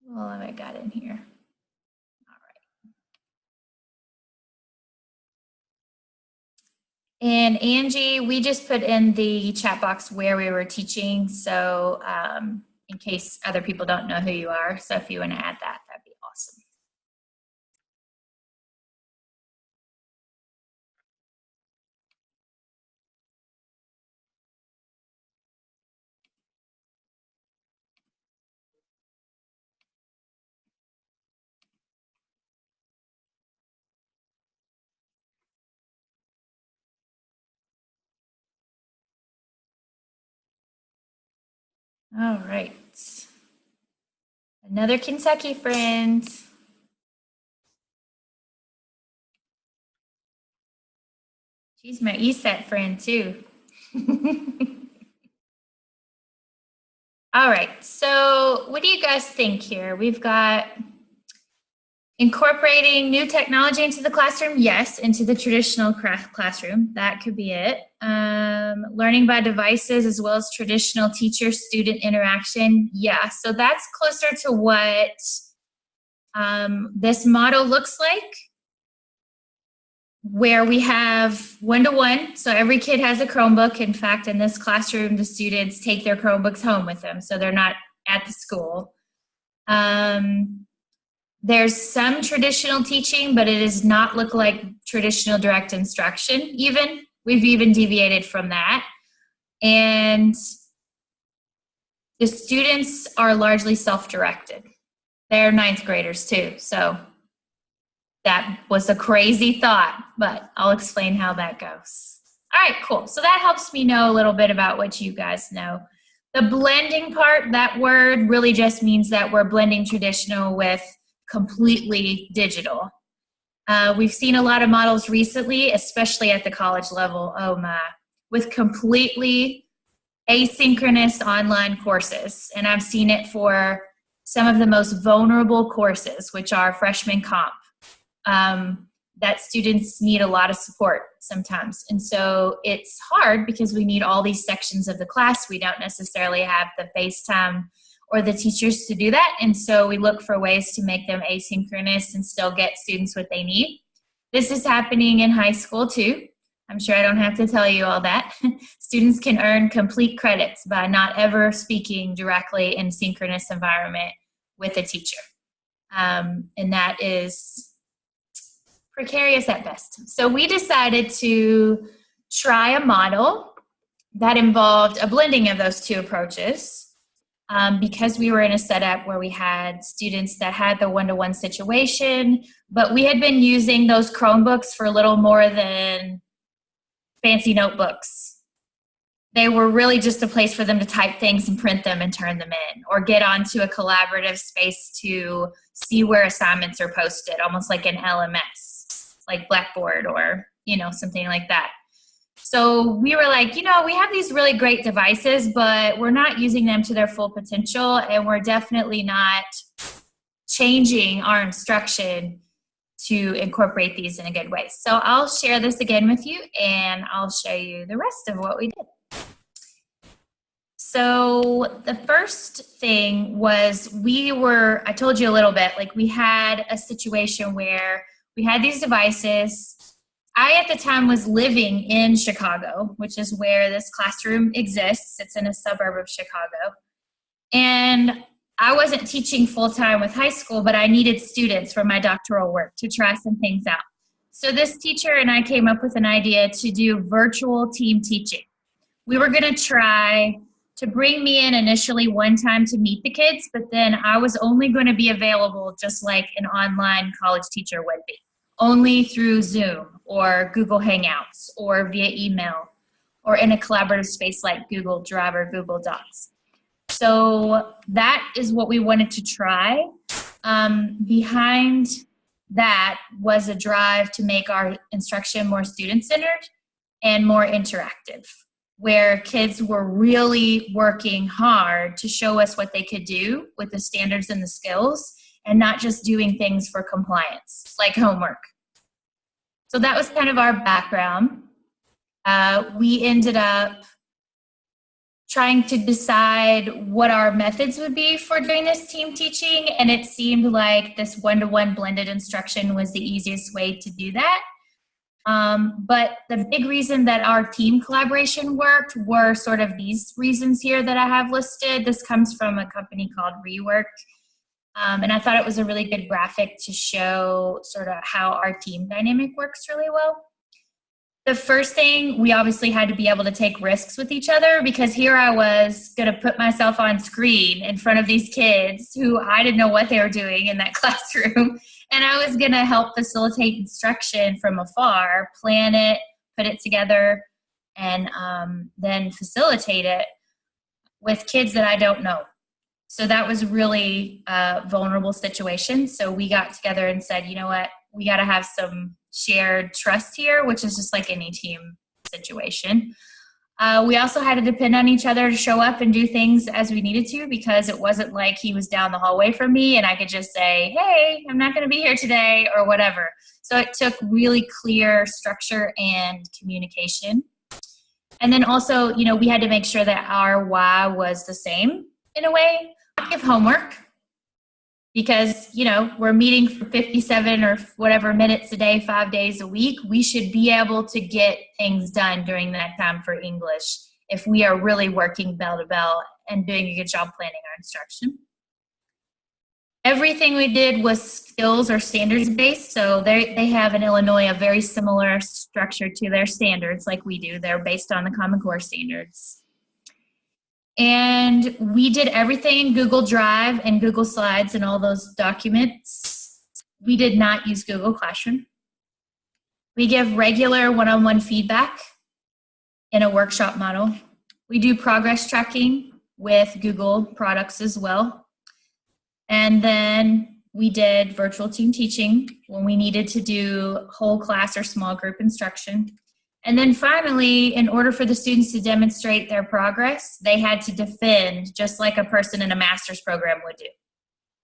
What have I got in here? And Angie, we just put in the chat box where we were teaching, so in case other people don't know who you are. So if you want to add that, that'd be awesome. All right. Another Kentucky friend. She's my ESET friend too. All right, so what do you guys think here? We've got incorporating new technology into the classroom. Yes, into the traditional classroom. That could be it. Learning by devices as well as traditional teacher-student interaction. Yeah, so that's closer to what this model looks like, where we have one-to-one. So every kid has a Chromebook. In fact, in this classroom, the students take their Chromebooks home with them, so they're not at the school. There's some traditional teaching, but it does not look like traditional direct instruction even. We've even deviated from that. And the students are largely self-directed. They're ninth graders too, so that was a crazy thought, but I'll explain how that goes. All right, cool. So that helps me know a little bit about what you guys know. The blending part, that word really just means that we're blending traditional with completely digital. We've seen a lot of models recently, especially at the college level, oh my, with completely asynchronous online courses. And I've seen it for some of the most vulnerable courses, which are freshman comp. That students need a lot of support sometimes. And so it's hard because we need all these sections of the class. We don't necessarily have the FaceTime or the teachers to do that. And so we look for ways to make them asynchronous and still get students what they need. This is happening in high school too. I'm sure I don't have to tell you all that. Students can earn complete credits by not ever speaking directly in synchronous environment with a teacher. And that is precarious at best. So we decided to try a model that involved a blending of those two approaches. Because we were in a setup where we had students that had the one-to-one situation, but we had been using those Chromebooks for a little more than fancy notebooks. They were really just a place for them to type things and print them and turn them in, or get onto a collaborative space to see where assignments are posted, almost like an LMS, like Blackboard or, something like that. So we were like, we have these really great devices, but we're not using them to their full potential, and we're definitely not changing our instruction to incorporate these in a good way. So I'll share this again with you, and I'll show you the rest of what we did. So the first thing was I told you a little bit, like we had a situation where we had these devices. I, at the time, was living in Chicago, which is where this classroom exists. It's in a suburb of Chicago. And I wasn't teaching full-time with high school, but I needed students for my doctoral work to try some things out. So this teacher and I came up with an idea to do virtual team teaching. We were going to try to bring me in initially one time to meet the kids, but then I was only going to be available just like an online college teacher would be, only through Zoom or Google Hangouts or via email or in a collaborative space like Google Drive or Google Docs. So that is what we wanted to try. Behind that was a drive to make our instruction more student-centered and more interactive, where kids were really working hard to show us what they could do with the standards and the skills, and not just doing things for compliance, like homework. So that was kind of our background. We ended up trying to decide what our methods would be for doing this team teaching, and it seemed like this one-to-one blended instruction was the easiest way to do that. But the big reason that our team collaboration worked were sort of these reasons here that I have listed. This comes from a company called Rework, and I thought it was a really good graphic to show sort of how our team dynamic works really well. The first thing, we obviously had to be able to take risks with each other, because here I was going to put myself on screen in front of these kids who I didn't know what they were doing in that classroom. And I was going to help facilitate instruction from afar, plan it, put it together, and then facilitate it with kids that I don't know. So that was really a vulnerable situation. So we got together and said, you know what, we got to have some shared trust here, which is just like any team situation. We also had to depend on each other to show up and do things as we needed to, because it wasn't like he was down the hallway from me and I could just say, hey, I'm not going to be here today or whatever. So it took really clear structure and communication. And then also, you know, we had to make sure that our why was the same in a way. I give homework, because, you know, we're meeting for 57 or whatever minutes a day, 5 days a week. We should be able to get things done during that time for English if we are really working bell to bell and doing a good job planning our instruction. Everything we did was skills or standards based. So they have in Illinois a very similar structure to their standards like we do. They're based on the Common Core standards. And we did everything in Google Drive and Google Slides and all those documents. We did not use Google Classroom. We give regular one-on-one feedback in a workshop model. We do progress tracking with Google products as well. And then we did virtual team teaching when we needed to do whole class or small group instruction. And then finally, in order for the students to demonstrate their progress, they had to defend just like a person in a master's program would do.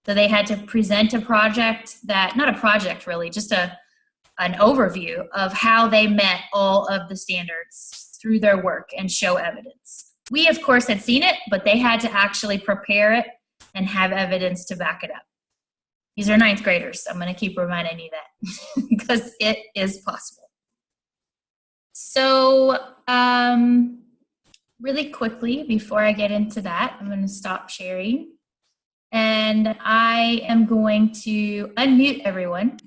So they had to present a project that, not a project really, just an overview of how they met all of the standards through their work and show evidence. We, of course, had seen it, but they had to actually prepare it and have evidence to back it up. These are ninth graders. I'm going to keep reminding you that because it is possible. So really quickly, before I get into that, I'm going to stop sharing. And I am going to unmute everyone.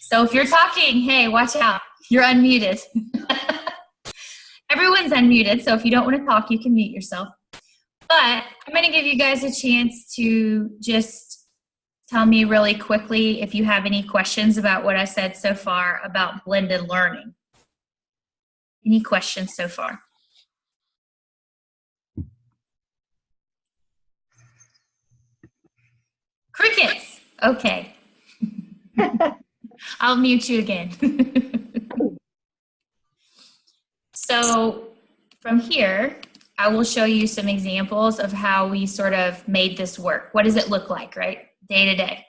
So if you're talking, hey, watch out. You're unmuted. Everyone's unmuted, so if you don't want to talk, you can mute yourself. But I'm going to give you guys a chance to just tell me really quickly if you have any questions about what I said so far about blended learning. Any questions so far? Crickets. Okay. I'll mute you again. So from here, I will show you some examples of how we sort of made this work. What does it look like, right? Day to day.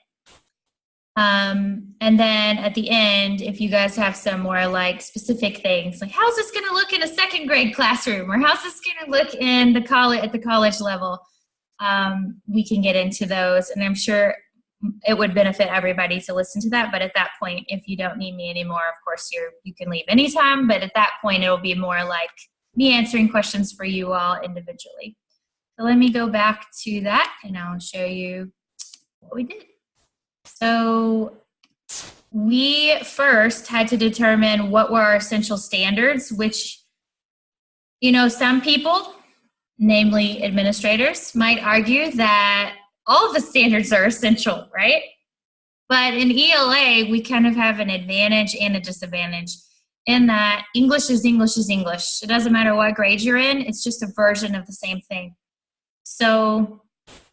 And then at the end, if you guys have some more like specific things, like how's this going to look in a second grade classroom, or how's this going to look in the college at the college level, we can get into those. And I'm sure it would benefit everybody to listen to that. But at that point, if you don't need me anymore, of course you can leave anytime. But at that point, it'll be more like me answering questions for you all individually. So let me go back to that and I'll show you what we did. So we first had to determine what were our essential standards, which, you know, some people, namely administrators, might argue that all of the standards are essential, right? But in ELA, we kind of have an advantage and a disadvantage in that English is English is English. It doesn't matter what grade you're in, it's just a version of the same thing. So,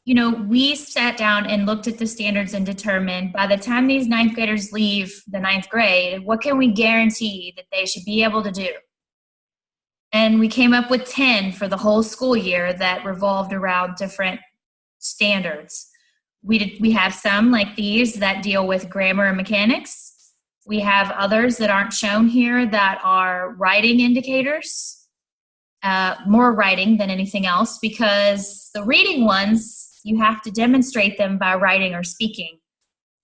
you know, we sat down and looked at the standards and determined by the time these ninth graders leave the ninth grade, what can we guarantee that they should be able to do? And we came up with 10 for the whole school year that revolved around different standards. We have some like these that deal with grammar and mechanics. We have others that aren't shown here that are writing indicators. more writing than anything else, because the reading ones, you have to demonstrate them by writing or speaking.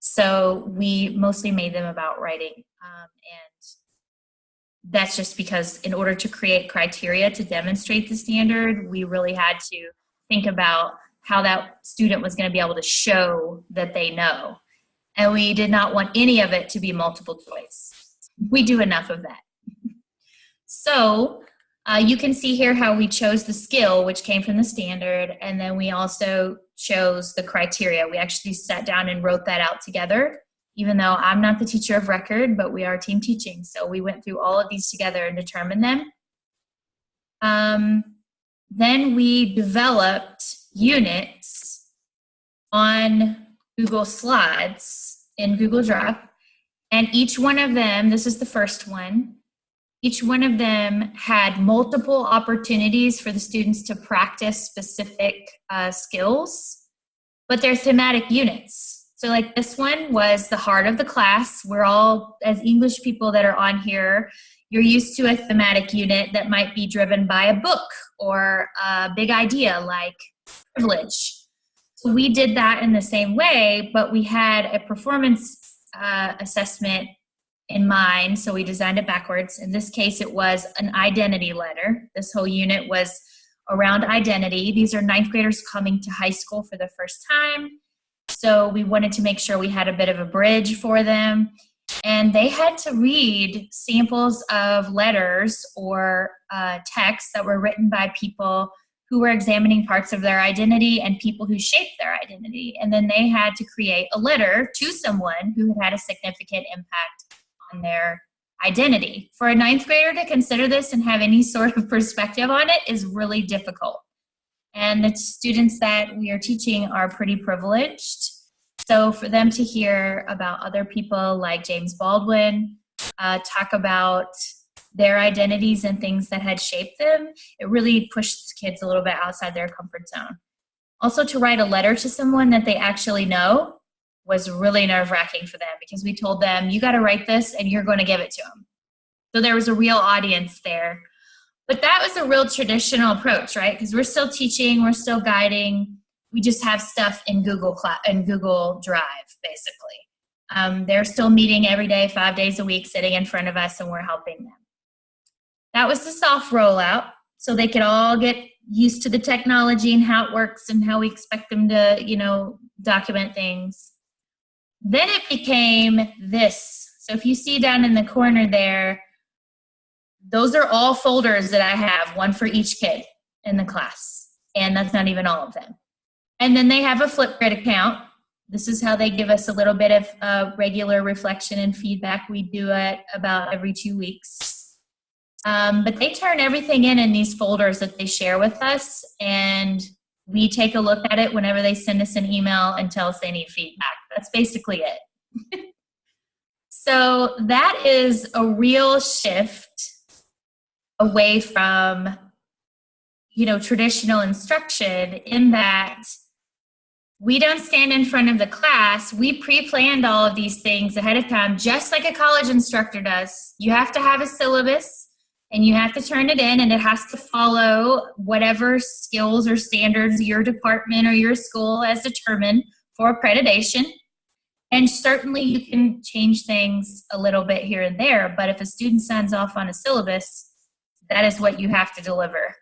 So we mostly made them about writing. And that's just because in order to create criteria to demonstrate the standard, we really had to think about how that student was going to be able to show that they know. And we did not want any of it to be multiple choice. We do enough of that. So you can see here how we chose the skill, which came from the standard, and then we also chose the criteria. We actually sat down and wrote that out together, even though I'm not the teacher of record, but we are team teaching. So we went through all of these together and determined them. Then we developed units on Google Slides in Google Drive, and each one of them, this is the first one, each one of them had multiple opportunities for the students to practice specific skills, but they're thematic units. So like this one was the heart of the class. We're all, as English people that are on here, you're used to a thematic unit that might be driven by a book or a big idea like privilege. So we did that in the same way, but we had a performance assessment in mind, so we designed it backwards. In this case, it was an identity letter. This whole unit was around identity. These are ninth graders coming to high school for the first time, so we wanted to make sure we had a bit of a bridge for them. And they had to read samples of letters or texts that were written by people who were examining parts of their identity and people who shaped their identity. And then they had to create a letter to someone who had had a significant impact on their identity. For a ninth grader to consider this and have any sort of perspective on it is really difficult. And the students that we are teaching are pretty privileged. So for them to hear about other people like James Baldwin talk about their identities and things that had shaped them, it really pushed kids a little bit outside their comfort zone. Also, to write a letter to someone that they actually know was really nerve-wracking for them, because we told them, you got to write this and you're going to give it to them. So there was a real audience there. But that was a real traditional approach, right? Because we're still teaching, we're still guiding. We just have stuff in Google Drive, basically. They're still meeting every day, 5 days a week, sitting in front of us, and we're helping them. That was the soft rollout, so they could all get used to the technology and how it works and how we expect them to, document things. Then it became this. So if you see down in the corner there, those are all folders that I have, one for each kid in the class. And that's not even all of them. And then they have a Flipgrid account. This is how they give us a little bit of regular reflection and feedback. We do it about every 2 weeks. But they turn everything in these folders that they share with us, and we take a look at it whenever they send us an email and tell us they need feedback. That's basically it. So that is a real shift away from, traditional instruction, in that we don't stand in front of the class. We pre-planned all of these things ahead of time, just like a college instructor does. You have to have a syllabus, and you have to turn it in, and it has to follow whatever skills or standards your department or your school has determined for accreditation. And certainly you can change things a little bit here and there, but if a student signs off on a syllabus, that is what you have to deliver.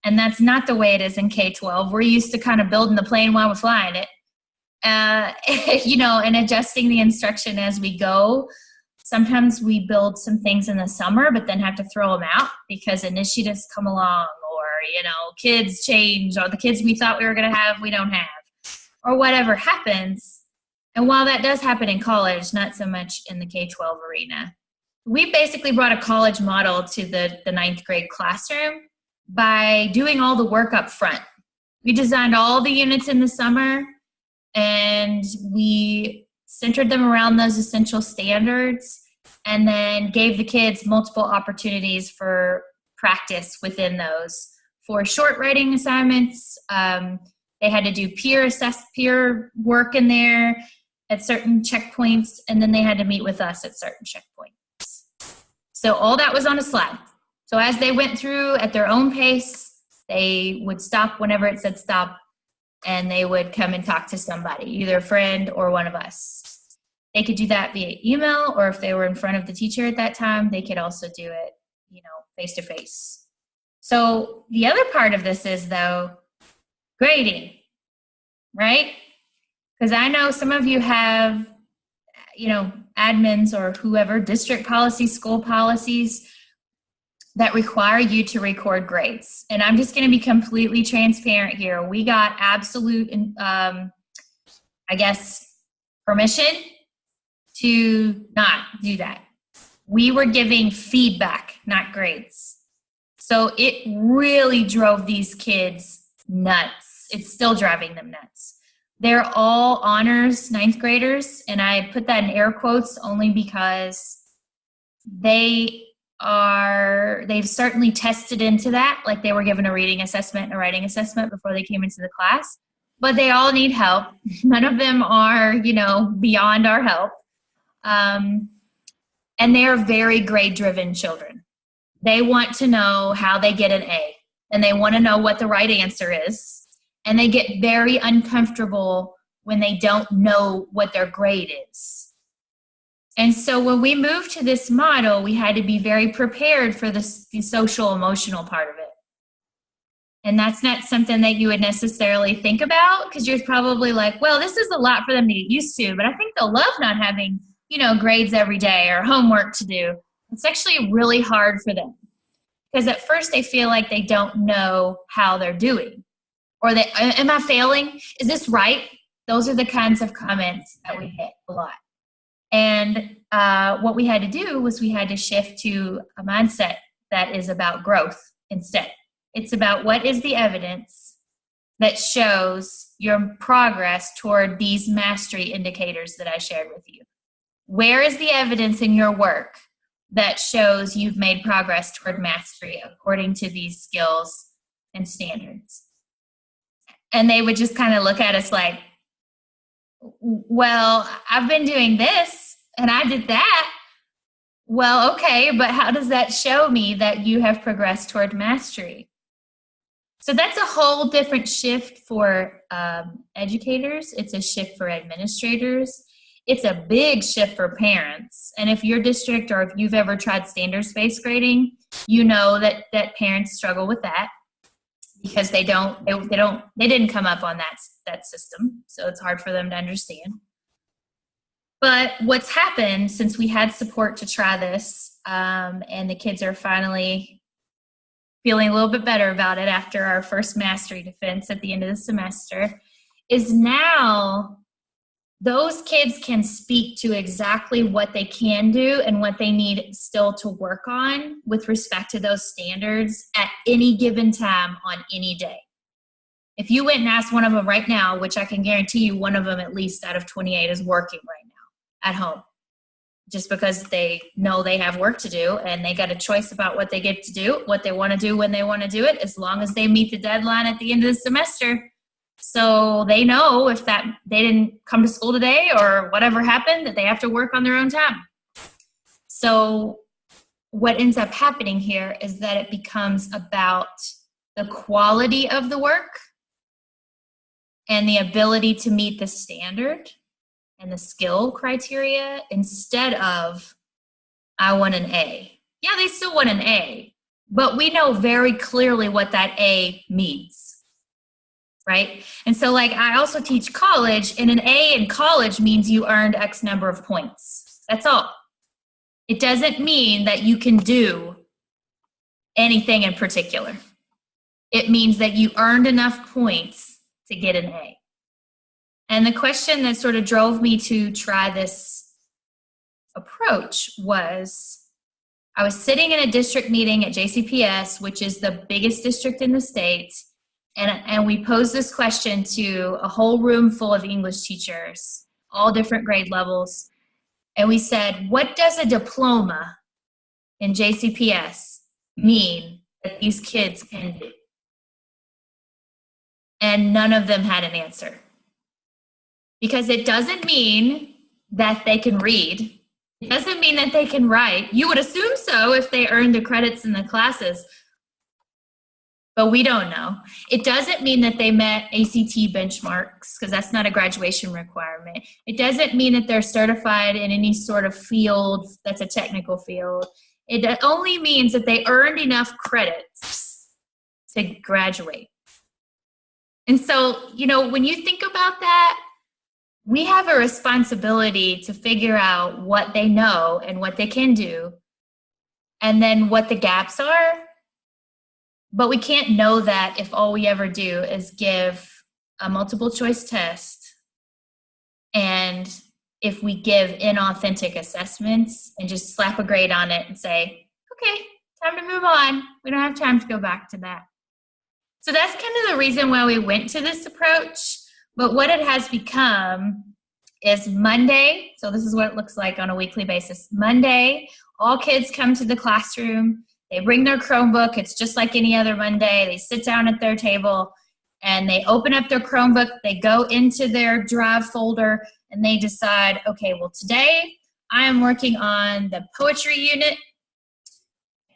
And that's not the way it is in K-12. We're used to kind of building the plane while we're flying it, and adjusting the instruction as we go. Sometimes we build some things in the summer, but then have to throw them out because initiatives come along, or, kids change, or the kids we thought we were going to have, we don't have, or whatever happens. And while that does happen in college, not so much in the K-12 arena. We basically brought a college model to the ninth grade classroom by doing all the work up front. We designed all the units in the summer, and we centered them around those essential standards, and then gave the kids multiple opportunities for practice within those. For short writing assignments, they had to do peer work in there at certain checkpoints, and then they had to meet with us at certain checkpoints. So all that was on a slide. So as they went through at their own pace, they would stop whenever it said stop, and they would come and talk to somebody, either a friend or one of us. They could do that via email, or if they were in front of the teacher at that time, they could also do it, face to face. So the other part of this is, though, grading, right? Because I know some of you have, admins or whoever, district policies, school policies that require you to record grades. And I'm just going to be completely transparent here. We got absolute, permission to not do that. We were giving feedback, not grades. So it really drove these kids nuts. It's still driving them nuts. They're all honors 9th graders, and I put that in air quotes only because they've certainly tested into that, like they were given a reading assessment and a writing assessment before they came into the class, but they all need help. None of them are, beyond our help. And they are very grade-driven children. They want to know how they get an A, and they want to know what the right answer is. And they get very uncomfortable when they don't know what their grade is. And so when we moved to this model, we had to be very prepared for the social emotional part of it. And that's not something that you would necessarily think about, because you're probably like, well, this is a lot for them to get used to, but I think they'll love not having, grades every day or homework to do. It's actually really hard for them, because at first they feel like they don't know how they're doing. Or am I failing? Is this right? Those are the kinds of comments that we get a lot. And what we had to do was we had to shift to a mindset that is about growth instead. It's about what is the evidence that shows your progress toward these mastery indicators that I shared with you. Where is the evidence in your work that shows you've made progress toward mastery according to these skills and standards? And they would just kind of look at us like, well, I've been doing this and I did that. Well, okay, but how does that show me that you have progressed toward mastery? So that's a whole different shift for educators. It's a shift for administrators. It's a big shift for parents. And if your district, or if you've ever tried standards-based grading, you know that parents struggle with that, because they didn't come up on that system. So it's hard for them to understand. But what's happened since we had support to try this, and the kids are finally feeling a little bit better about it after our first mastery defense at the end of the semester, is now those kids can speak to exactly what they can do and what they need still to work on with respect to those standards at any given time on any day. If you went and asked one of them right now, which I can guarantee you one of them at least out of 28 is working right now at home, just because they know they have work to do and they got a choice about what they get to do, what they want to do when they want to do it, as long as they meet the deadline at the end of the semester. So they know if they didn't come to school today or whatever happened, that they have to work on their own time. So what ends up happening here is that it becomes about the quality of the work and the ability to meet the standard and the skill criteria, instead of, I want an A. Yeah, they still want an A, but we know very clearly what that A means, right? And so, like, I also teach college, and an A in college means you earned X number of points. That's all. It doesn't mean that you can do anything in particular. It means that you earned enough points to get an A. And the question that sort of drove me to try this approach was, I was sitting in a district meeting at JCPS, which is the biggest district in the state, and we posed this question to a whole room full of English teachers, all different grade levels, and we said, what does a diploma in JCPS mean that these kids can do? And none of them had an answer. Because it doesn't mean that they can read. It doesn't mean that they can write. You would assume so if they earned the credits in the classes, but we don't know. It doesn't mean that they met ACT benchmarks, because that's not a graduation requirement. It doesn't mean that they're certified in any sort of field that's a technical field. It only means that they earned enough credits to graduate. And so, when you think about that, we have a responsibility to figure out what they know and what they can do, and then what the gaps are. But we can't know that if all we ever do is give a multiple choice test, and if we give inauthentic assessments and just slap a grade on it and say, okay, time to move on. We don't have time to go back to that. So that's kind of the reason why we went to this approach. But what it has become is Monday, so this is what it looks like on a weekly basis. Monday, all kids come to the classroom. They bring their Chromebook. It's just like any other Monday. They sit down at their table and they open up their Chromebook. They go into their Drive folder and they decide, okay, well, today I am working on the poetry unit,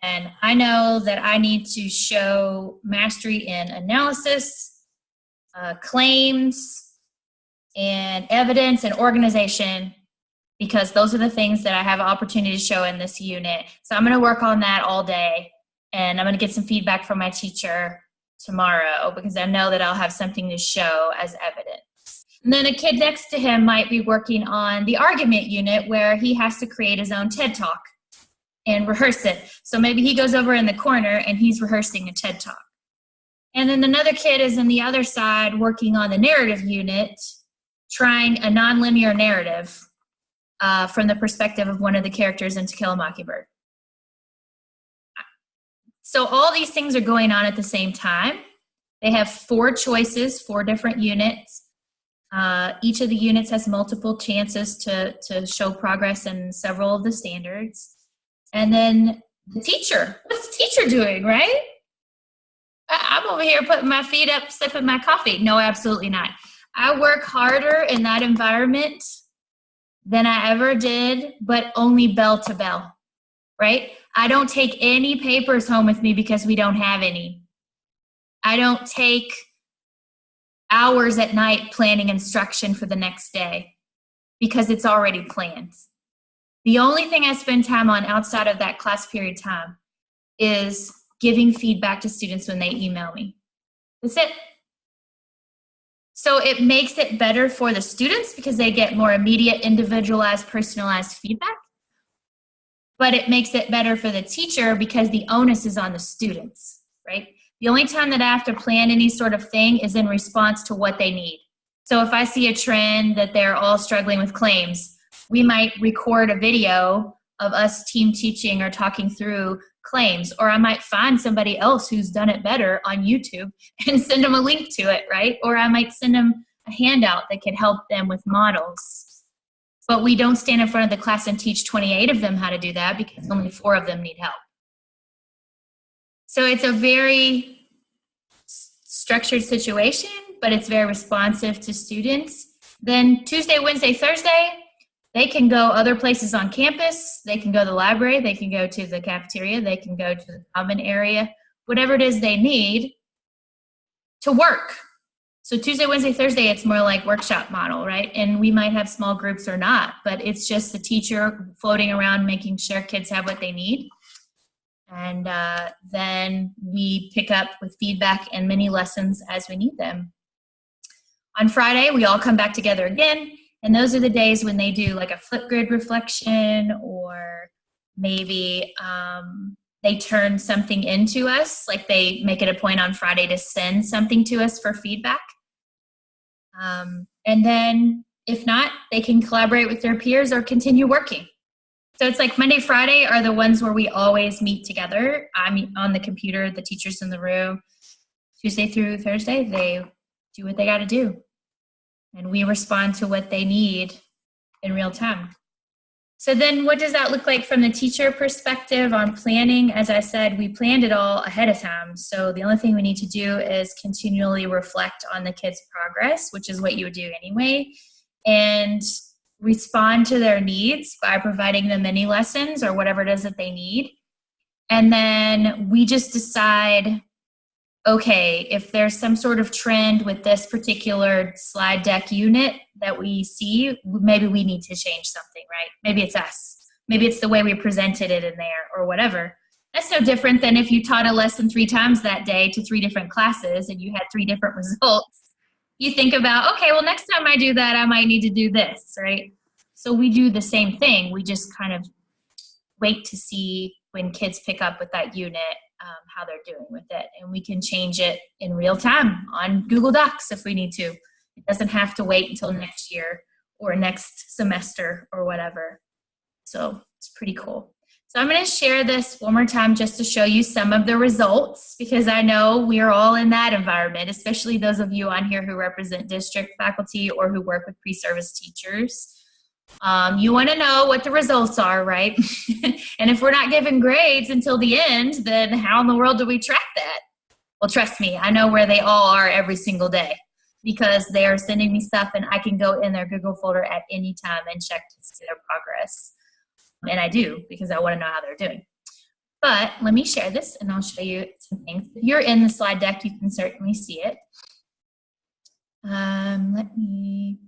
and I know that I need to show mastery in analysis, claims, and evidence and organization, because those are the things that I have an opportunity to show in this unit. So I'm going to work on that all day, and I'm going to get some feedback from my teacher tomorrow, because I know that I'll have something to show as evidence. And then a kid next to him might be working on the argument unit, where he has to create his own TED Talk and rehearse it. So maybe he goes over in the corner and he's rehearsing a TED Talk. And then another kid is in the other side working on the narrative unit, trying a nonlinear narrative from the perspective of one of the characters in To Kill a Mockingbird. So all these things are going on at the same time. They have 4 choices, 4 different units. Each of the units has multiple chances to show progress in several of the standards. And then the teacher, what's the teacher doing, right? I'm over here putting my feet up, sipping my coffee. No, absolutely not. I work harder in that environment than I ever did, but only bell to bell, right? I don't take any papers home with me because we don't have any. I don't take hours at night planning instruction for the next day because it's already planned. The only thing I spend time on outside of that class period time is giving feedback to students when they email me. That's it. So it makes it better for the students because they get more immediate, individualized, personalized feedback. But it makes it better for the teacher because the onus is on the students, right? The only time that I have to plan any sort of thing is in response to what they need. So if I see a trend that they're all struggling with claims, we might record a video of us team teaching or talking through claims, or I might find somebody else who's done it better on YouTube and send them a link to it, right? Or I might send them a handout that could help them with models. But we don't stand in front of the class and teach 28 of them how to do that because only 4 of them need help. So it's a very structured situation, but it's very responsive to students. Then Tuesday, Wednesday, Thursday, they can go other places on campus. They can go to the library. They can go to the cafeteria. They can go to the common area, whatever it is they need to work. So Tuesday, Wednesday, Thursday, it's more like workshop model, right? And we might have small groups or not, but it's just the teacher floating around making sure kids have what they need. And then we pick up with feedback and mini lessons as we need them. On Friday, we all come back together again. And those are the days when they do like a flip grid reflection, or maybe they turn something into us, like they make it a point on Friday to send something to us for feedback. And then if not, they can collaborate with their peers or continue working. So it's like Monday, Friday are the ones where we always meet together. I'm on the computer, the teacher's in the room. Tuesday through Thursday, they do what they got to do. And we respond to what they need in real time. So then what does that look like from the teacher perspective on planning? As I said, we planned it all ahead of time. So the only thing we need to do is continually reflect on the kids' progress, which is what you would do anyway. And respond to their needs by providing them mini lessons or whatever it is that they need. And then we just decide, okay, if there's some sort of trend with this particular slide deck unit that we see, maybe we need to change something, right? Maybe it's us. Maybe it's the way we presented it in there or whatever. That's no different than if you taught a lesson 3 times that day to 3 different classes and you had 3 different results. You think about, okay, well, next time I do that, I might need to do this, right? So we do the same thing. We just kind of wait to see when kids pick up with that unit, how they're doing with it. And we can change it in real time on Google Docs if we need to. It doesn't have to wait until next year or next semester or whatever. So it's pretty cool. So I'm going to share this one more time just to show you some of the results, because I know we are all in that environment, especially those of you on here who represent district faculty or who work with pre-service teachers. You want to know what the results are, right? And if we're not giving grades until the end, then how in the world do we track that? Well, trust me, I know where they all are every single day, because they are sending me stuff and I can go in their Google folder at any time and check to see their progress. And I do, because I want to know how they're doing. But let me share this and I'll show you some things. If you're in the slide deck, you can certainly see it. Let me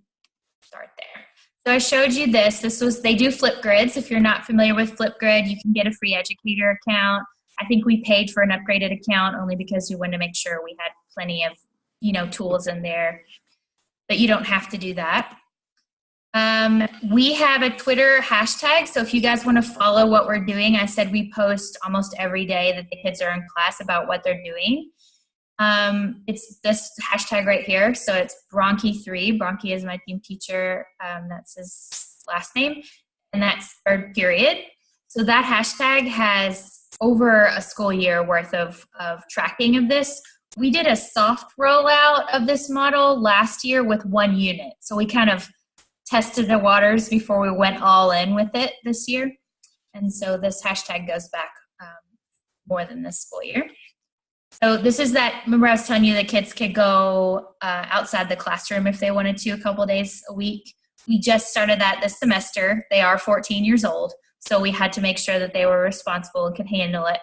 start there. So I showed you this. They do Flipgrids. If you're not familiar with Flipgrid, you can get a free educator account. I think we paid for an upgraded account only because we wanted to make sure we had plenty of, tools in there. But you don't have to do that. We have a Twitter hashtag. So if you guys want to follow what we're doing, I said we post almost every day that the kids are in class about what they're doing. It's this hashtag right here. So it's Bronchi3. Bronchi is my theme teacher. That's his last name. And that's third period. So that hashtag has over a school year worth of tracking of this. We did a soft rollout of this model last year with 1 unit. So we kind of tested the waters before we went all in with it this year. And so this hashtag goes back more than this school year. So this is that, remember I was telling you the kids could go outside the classroom if they wanted to a couple days a week. We just started that this semester. They are 14 years old, so we had to make sure that they were responsible and could handle it.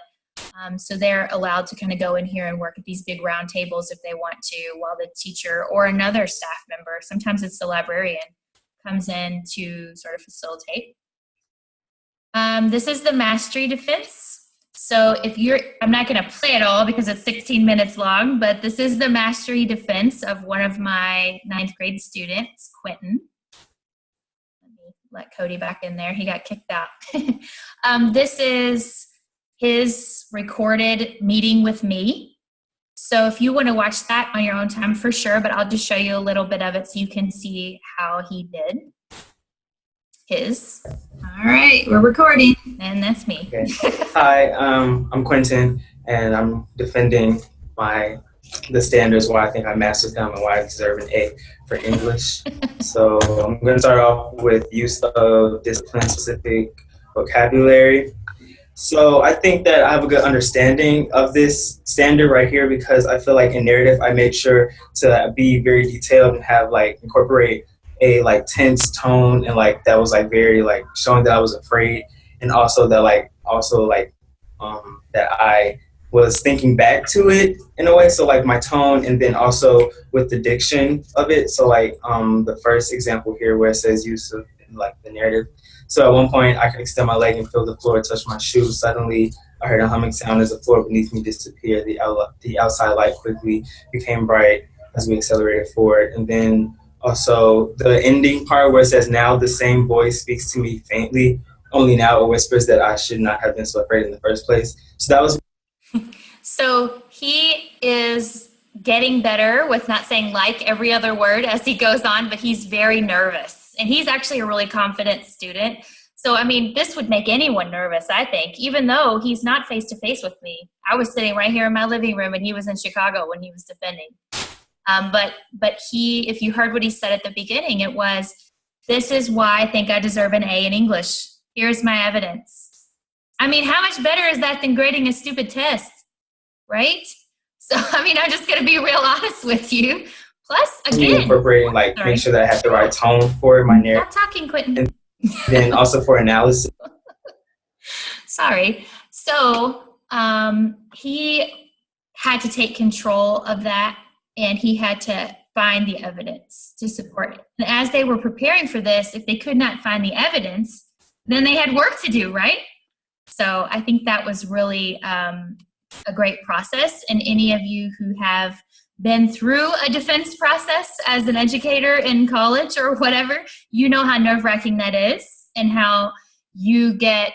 So they're allowed to kind of go in here and work at these big round tables if they want to, while the teacher or another staff member, sometimes it's the librarian, comes in to sort of facilitate. This is the mastery defense. So I'm not going to play it all because it's 16 minutes long, but this is the mastery defense of one of my 9th grade students, Quentin. Let me let Cody back in there. He got kicked out. This is his recorded meeting with me. So if you want to watch that on your own time, for sure, but I'll just show you a little bit of it so you can see how he did his. All right, we're recording, and that's me. Okay. Hi, I'm Quentin, and I'm defending the standards, why I think I mastered them and why I deserve an A for English. So I'm going to start off with use of discipline-specific vocabulary. So I think that I have a good understanding of this standard right here, because I feel like in narrative I made sure to be very detailed and have incorporate a tense tone, and that was very showing that I was afraid, and also that that I was thinking back to it in a way. So my tone, and then also with the diction of it. So the first example here where it says use of the narrative. So at one point I could extend my leg and feel the floor touch my shoe. Suddenly I heard a humming sound as the floor beneath me disappeared. The outside light quickly became bright as we accelerated forward. And then also the ending part where it says, now the same voice speaks to me faintly, only now it whispers that I should not have been so afraid in the first place. So that was. So he is getting better with not saying every other word as he goes on, but he's very nervous. And he's actually a really confident student. So, I mean, this would make anyone nervous, I think, even though he's not face-to-face with me. I was sitting right here in my living room, and he was in Chicago when he was defending. But he, if you heard what he said at the beginning, it was, this is why I think I deserve an A in English. Here's my evidence. I mean, how much better is that than grading a stupid test, right? So, I mean, I'm just going to be real honest with you. Plus, me again, incorporating, like, sorry. make sure that I have the right tone for my narrative. Stop talking, Quentin. And then also for analysis. Sorry. So he had to take control of that, and he had to find the evidence to support it. And as they were preparing for this, if they could not find the evidence, then they had work to do, right? So I think that was really a great process. And any of you who have been through a defense process as an educator in college or whatever, you know how nerve-wracking that is, and how you get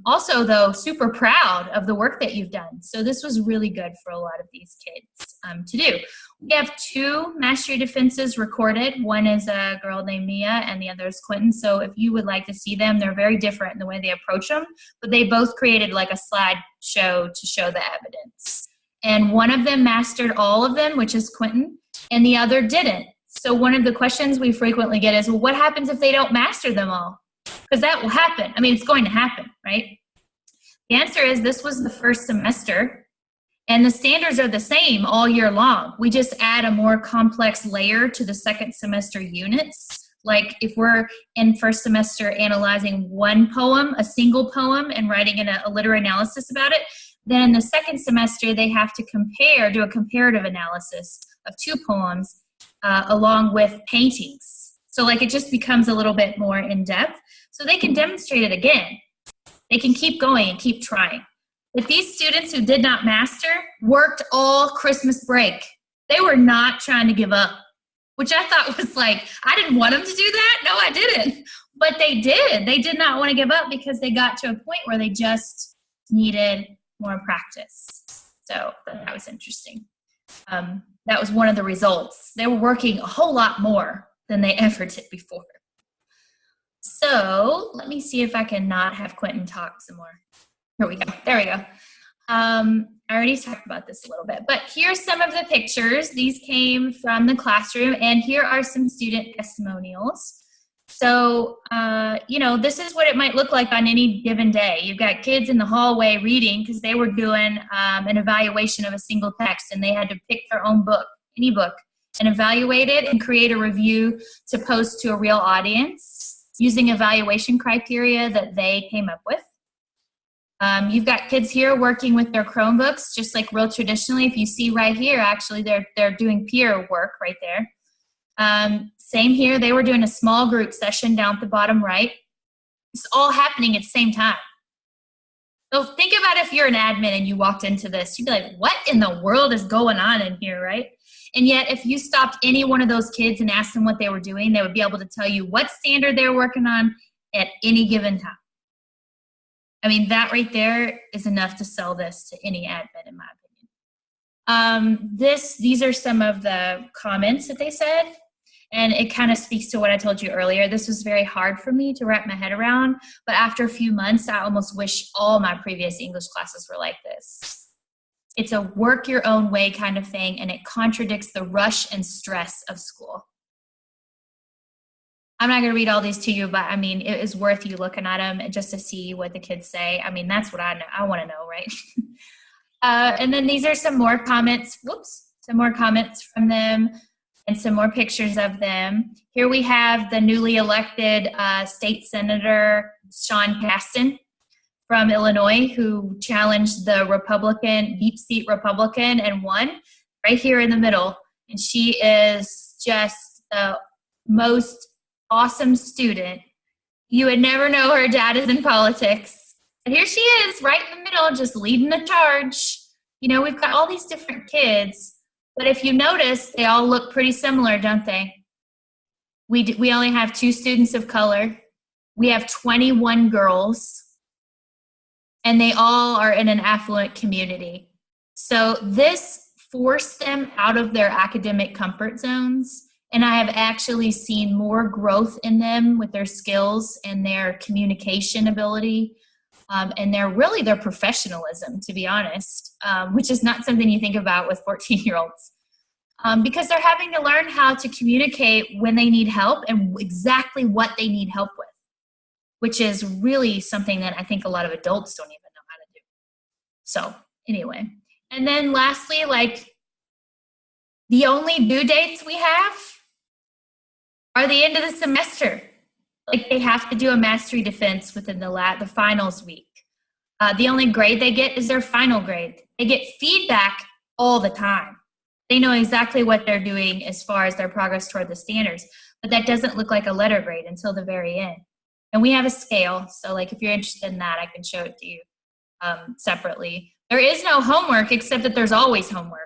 also, though, super proud of the work that you've done. So this was really good for a lot of these kids to do. We have 2 mastery defenses recorded. One is a girl named Mia, and the other is Quentin. So if you would like to see them, they're very different in the way they approach them, but they both created like a slideshow to show the evidence. And one of them mastered all of them, which is Quentin, and the other didn't. So one of the questions we frequently get is, well, what happens if they don't master them all? Because that will happen. I mean, it's going to happen, right? The answer is this was the first semester, and the standards are the same all year long. We just add a more complex layer to the second semester units. Like if we're in first semester analyzing one poem, a single poem, and writing a literary analysis about it, then in the second semester they have to do a comparative analysis of 2 poems along with paintings. So like it just becomes a little bit more in-depth. So they can demonstrate it again. They can keep going and keep trying. But these students who did not master worked all Christmas break. They were not trying to give up, which I thought was like, I didn't want them to do that. No, I didn't. But they did. They did not want to give up because they got to a point where they just needed more practice. So that was interesting. That was one of the results. They were working a whole lot more than they ever did before. So let me see if I can not have Quentin talk some more. Here we go. There we go. I already talked about this a little bit, but here's some of the pictures. These came from the classroom, and here are some student testimonials. So, this is what it might look like on any given day. You've got kids in the hallway reading because they were doing an evaluation of a single text, and they had to pick their own book, any book, and evaluate it and create a review to post to a real audience using evaluation criteria that they came up with. You've got kids here working with their Chromebooks, just like real traditionally. If you see right here, actually, they're doing peer work right there. Same here. They were doing a small group session down at the bottom right. It's all happening at the same time. So think about if you're an admin and you walked into this. You'd be like, what in the world is going on in here, right? And yet, if you stopped any one of those kids and asked them what they were doing, they would be able to tell you what standard they were working on at any given time. I mean, that right there is enough to sell this to any admin, in my opinion. These are some of the comments that they said, and it kind of speaks to what I told you earlier. This was very hard for me to wrap my head around, but after a few months, I almost wish all my previous English classes were like this. It's a work your own way kind of thing, and it contradicts the rush and stress of school. I'm not going to read all these to you, but I mean, it is worth you looking at them just to see what the kids say. I mean, that's what I know. I want to know, right? And then these are some more comments. Some more comments from them and some more pictures of them. Here we have the newly elected state senator, Sean Casten from Illinois, who challenged the deep seat Republican and won right here in the middle. And she is just the most awesome student. You would never know her dad is in politics. And here she is right in the middle, just leading the charge. We've got all these different kids, but if you notice, they all look pretty similar, don't they? We only have 2 students of color. We have 21 girls, and they all are in an affluent community. So this forced them out of their academic comfort zones. And I have actually seen more growth in them with their skills and their communication ability and their professionalism, to be honest, which is not something you think about with 14-year-olds. Because they're having to learn how to communicate when they need help and exactly what they need help with, which is really something that I think a lot of adults don't even know how to do. So anyway, and then lastly, The only due dates we have are the end of the semester. Like, they have to do a mastery defense within the finals week. The only grade they get is their final grade. They get feedback all the time. They know exactly what they're doing as far as their progress toward the standards, but that doesn't look like a letter grade until the very end. And we have a scale, so like if you're interested in that, I can show it to you separately. There is no homework, except that there's always homework.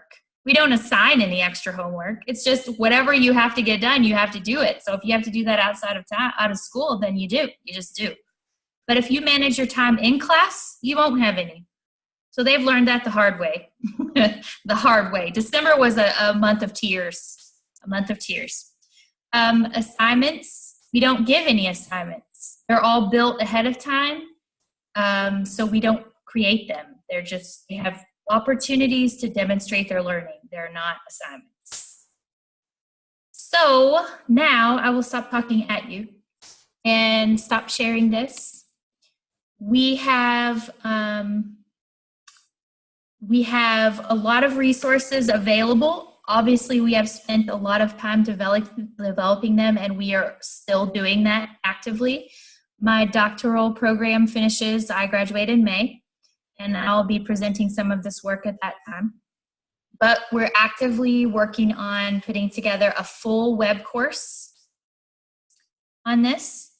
We don't assign any extra homework. It's just whatever you have to get done, you have to do it. So if you have to do that outside of out of school, then you do. You just do. But if you manage your time in class, you won't have any. So they've learned that the hard way. The hard way. December was a month of tears. A month of tears. Assignments, we don't give any assignments. They're all built ahead of time. So we don't create them. They have opportunities to demonstrate their learning. They're not assignments. So now I will stop talking at you and stop sharing this. We have a lot of resources available. Obviously, we have spent a lot of time developing them, and we are still doing that actively. My doctoral program finishes, I graduate in May, and I'll be presenting some of this work at that time. But we're actively working on putting together a full web course on this.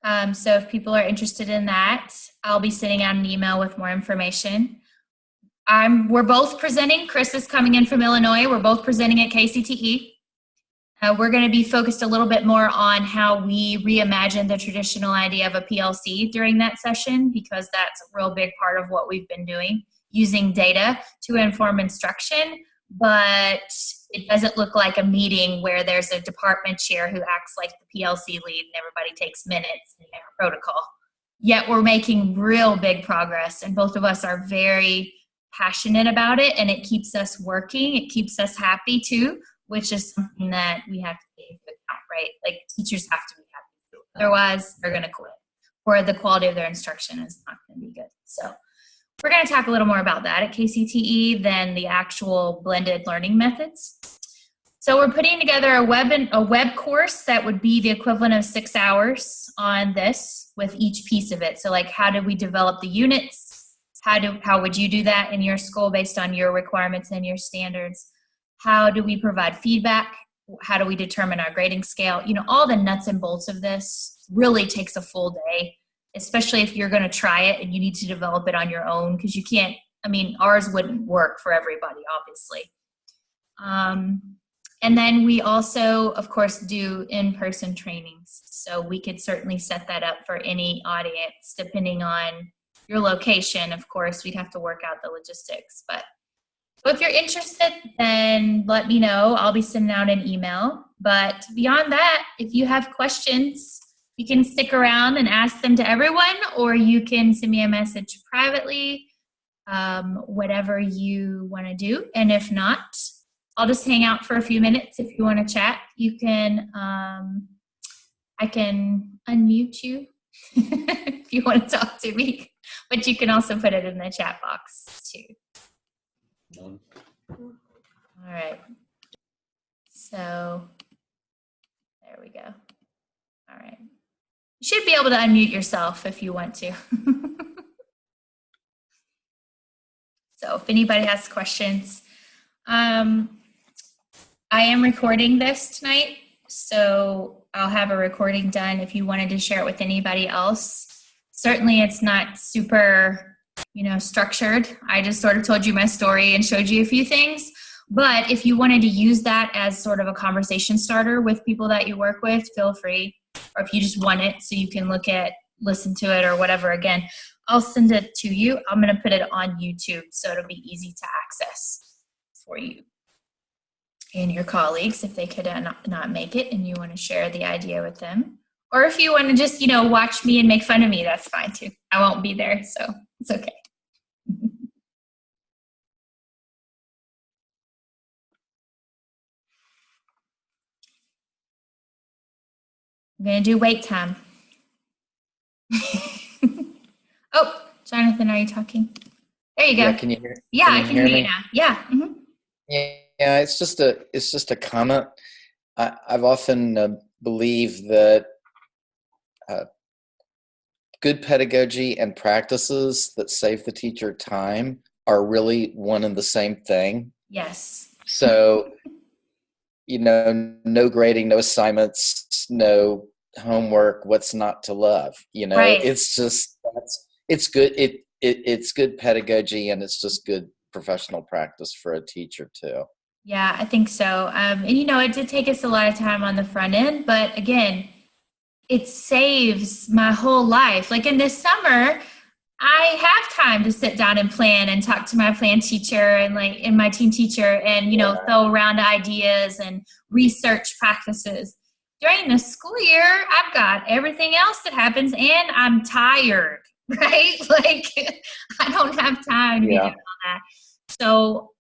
So if people are interested in that, I'll be sending out an email with more information. We're both presenting. Chris is coming in from Illinois. We're both presenting at KCTE. We're going to be focused a little bit more on how we reimagine the traditional idea of a PLC during that session, because that's a real big part of what we've been doing, using data to inform instruction. But it doesn't look like a meeting where there's a department chair who acts like the PLC lead and everybody takes minutes and you have a protocol. Yet we're making real big progress, and both of us are very passionate about it, and it keeps us working. It keeps us happy too, which is something that we have to take into account, right? Like, teachers have to be happy too. Otherwise, they're going to quit, or the quality of their instruction is not going to be good. So we're going to talk a little more about that at KCTE than the actual blended learning methods. So we're putting together a web course that would be the equivalent of 6 hours on this with each piece of it. So like, how did we develop the units? How would you do that in your school based on your requirements and your standards? How do we provide feedback? How do we determine our grading scale? You know, all the nuts and bolts of this really takes a full day, especially if you're going to try it and you need to develop it on your own, because you can't, I mean, ours wouldn't work for everybody, obviously. And then we also, of course, do in-person trainings. So we could certainly set that up for any audience, depending on your location. Of course, we'd have to work out the logistics. But so if you're interested, then let me know. I'll be sending out an email. But beyond that, if you have questions, you can stick around and ask them to everyone, or you can send me a message privately, whatever you want to do. And if not, I'll just hang out for a few minutes. If you want to chat, you can, I can unmute you if you want to talk to me, but you can also put it in the chat box too. All right. So there we go. All right. You should be able to unmute yourself if you want to. So if anybody has questions, I am recording this tonight, so I'll have a recording done if you wanted to share it with anybody else. Certainly it's not super, structured. I just sort of told you my story and showed you a few things. But if you wanted to use that as sort of a conversation starter with people that you work with, feel free. Or if you just want it so you can listen to it or whatever, again, I'll send it to you. I'm going to put it on YouTube so it'll be easy to access for you and your colleagues if they could not make it and you want to share the idea with them. Or if you want to just, watch me and make fun of me, that's fine too. I won't be there, so it's okay. I'm going to do wait time. Oh, Jonathan, are you talking? There you go. Yeah, can you hear? Yeah, I can hear you now. Yeah. Mm-hmm. it's just a comment. I've often believed that good pedagogy and practices that save the teacher time are really one and the same thing. Yes. So, no grading, no assignments, no homework, what's not to love? Right. It's just, it's good. It's good pedagogy, and it's just good professional practice for a teacher too. Yeah, I think so. And it did take us a lot of time on the front end, but again, it saves my whole life. Like in this summer, I have time to sit down and plan and talk to my plan teacher and my team teacher and, throw around ideas and research practices. During the school year, I've got everything else that happens and I'm tired, right? Like I don't have time to be doing all that. So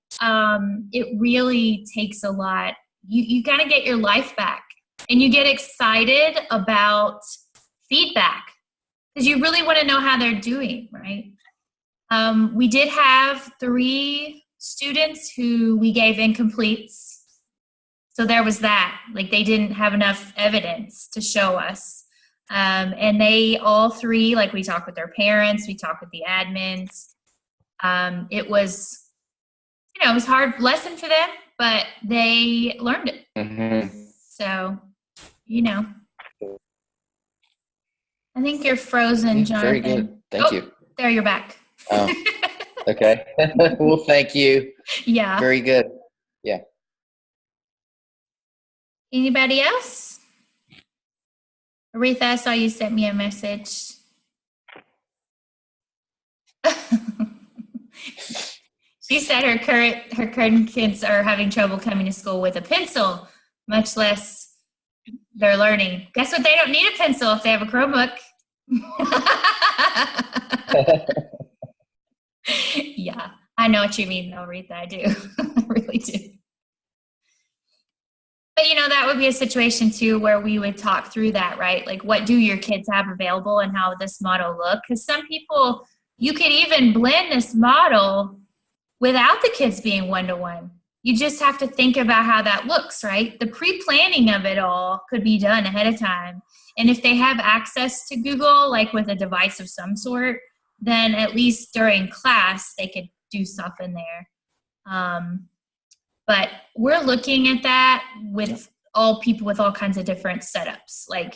it really takes a lot. You got to get your life back, and you get excited about feedback because you really want to know how they're doing, right? We did have 3 students who we gave incompletes. So there was that. Like they didn't have enough evidence to show us. And they all 3, like we talked with their parents, we talked with the admins. It was it was a hard lesson for them, but they learned it. Mm-hmm. So, I think you're frozen, Jonathan. Very good. Thank you. There, you're back. Oh, okay. Well, thank you. Yeah. Very good. Yeah. Anybody else? Aretha, I saw you sent me a message. She said her current kids are having trouble coming to school with a pencil, much less they're learning. Guess what? They don't need a pencil if they have a Chromebook. Yeah, I know what you mean, though, Aretha. I do. I really do. But, that would be a situation, too, where we would talk through that, right? Like, what do your kids have available and how would this model look? Because some people, you could even blend this model without the kids being one-to-one. You just have to think about how that looks, right? The pre-planning of it all could be done ahead of time. And if they have access to Google, like with a device of some sort, then at least during class, they could do stuff in there. But we're looking at that with all people with all kinds of different setups. Like,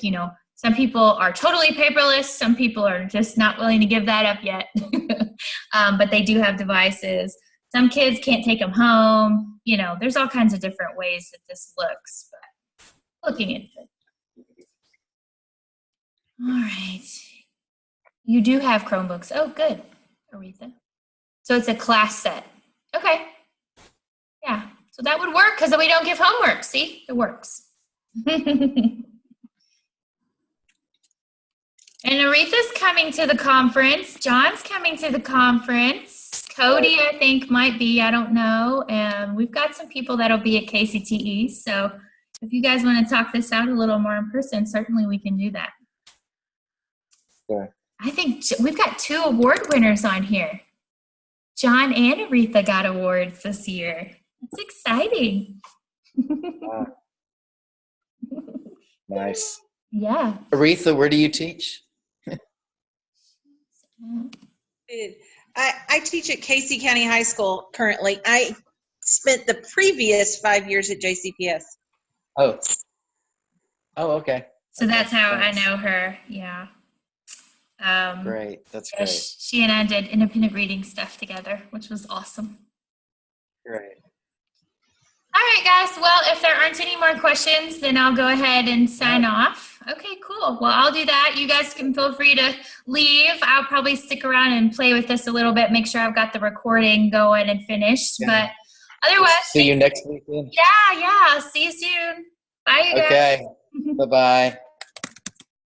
some people are totally paperless. Some people are just not willing to give that up yet. But they do have devices. Some kids can't take them home. There's all kinds of different ways that this looks, but looking into it. All right. You do have Chromebooks. Oh, good, Aretha. So it's a class set. Okay. Yeah. So that would work because we don't give homework. See? It works. And Aretha's coming to the conference. John's coming to the conference. Cody, I think, might be. I don't know. And we've got some people that'll be at KCTE. So if you guys want to talk this out a little more in person, certainly we can do that. Yeah. I think we've got 2 award winners on here. John and Aretha got awards this year. It's exciting. Wow. Nice. Yeah. Aretha, where do you teach? I teach at Casey County High School currently. I spent the previous 5 years at JCPS. Oh, okay. So that's how I know her. Yeah. Great. That's yeah, great. She and I did independent reading stuff together, which was awesome. Great. All right, guys. Well, if there aren't any more questions, then I'll go ahead and sign off. Okay, cool. Well, I'll do that. You guys can feel free to leave. I'll probably stick around and play with this a little bit, make sure I've got the recording going and finished. Yeah. But otherwise, see you next weekend. Yeah. See you soon. Bye, you guys. Okay. Bye-bye.